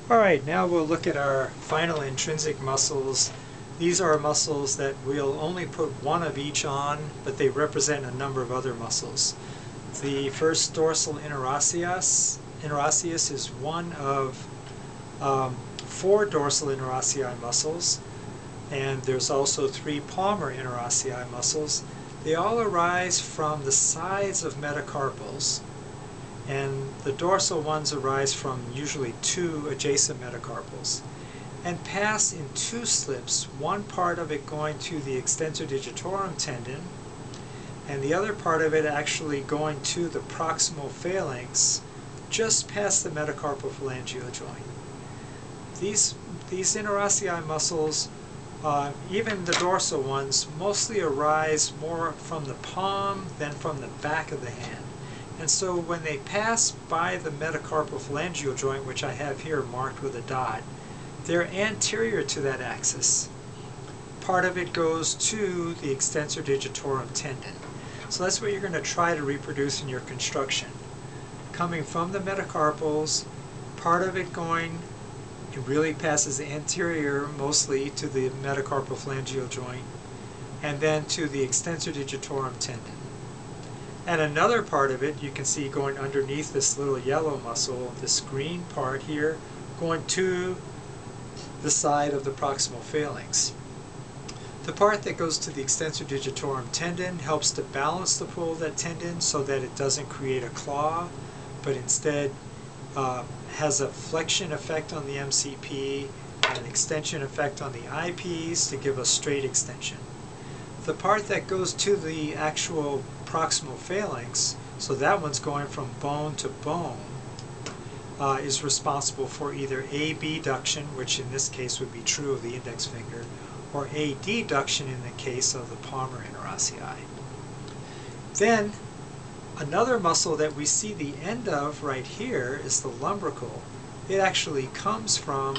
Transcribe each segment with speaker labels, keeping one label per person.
Speaker 1: Alright, now we'll look at our final intrinsic muscles. These are muscles that we'll only put one of each on, but they represent a number of other muscles. The first dorsal interosseus is one of 4 dorsal interossei muscles, and there's also 3 palmar interossei muscles. They all arise from the sides of metacarpals, and the dorsal ones arise from usually 2 adjacent metacarpals and pass in 2 slips, one part of it going to the extensor digitorum tendon and the other part of it actually going to the proximal phalanx just past the metacarpal phalangeal joint. These interossei muscles, even the dorsal ones, mostly arise more from the palm than from the back of the hand. And so when they pass by the metacarpal phalangeal joint, which I have here marked with a dot, they're anterior to that axis. Part of it goes to the extensor digitorum tendon. So that's what you're going to try to reproduce in your construction. Coming from the metacarpals, part of it going, it really passes anterior mostly to the metacarpal phalangeal joint, and then to the extensor digitorum tendon. And another part of it you can see going underneath this little yellow muscle, this green part here, going to the side of the proximal phalanx. The part that goes to the extensor digitorum tendon helps to balance the pull of that tendon so that it doesn't create a claw, but instead has a flexion effect on the MCP and an extension effect on the eyepiece to give a straight extension. The part that goes to the actual proximal phalanx, so that one's going from bone to bone, is responsible for either abduction, which in this case would be true of the index finger, or adduction in the case of the palmar interossei. Then another muscle that we see the end of right here is the lumbrical. It actually comes from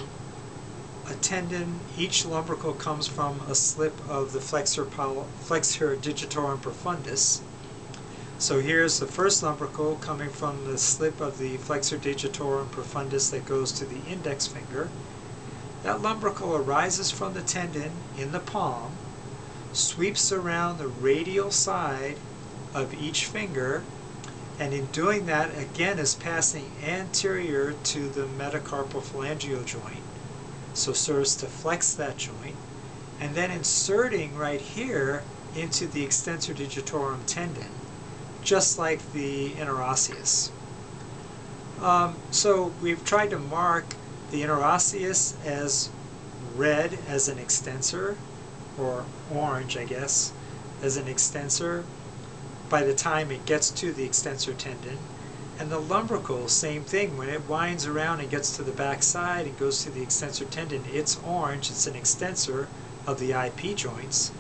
Speaker 1: a tendon. Each lumbrical comes from a slip of the flexor digitorum profundus. So here's the first lumbrical coming from the slip of the flexor digitorum profundus that goes to the index finger. That lumbrical arises from the tendon in the palm, sweeps around the radial side of each finger, and in doing that again is passing anterior to the metacarpal phalangeal joint, so serves to flex that joint, and then inserting right here into the extensor digitorum tendon, just like the interosseus. So we've tried to mark the interosseus as red as an extensor, or orange, I guess, as an extensor by the time it gets to the extensor tendon. And the lumbrical, same thing. When it winds around and gets to the back side and goes to the extensor tendon, it's orange. It's an extensor of the IP joints.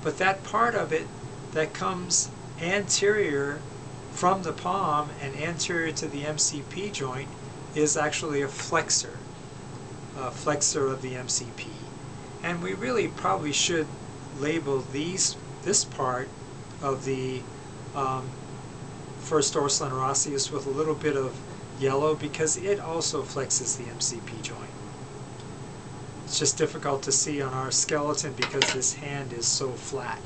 Speaker 1: But that part of it that comes anterior from the palm and anterior to the MCP joint is actually a flexor of the MCP. And we really probably should label this part of the first dorsal interosseus with a little bit of yellow because it also flexes the MCP joint. It's just difficult to see on our skeleton because this hand is so flat.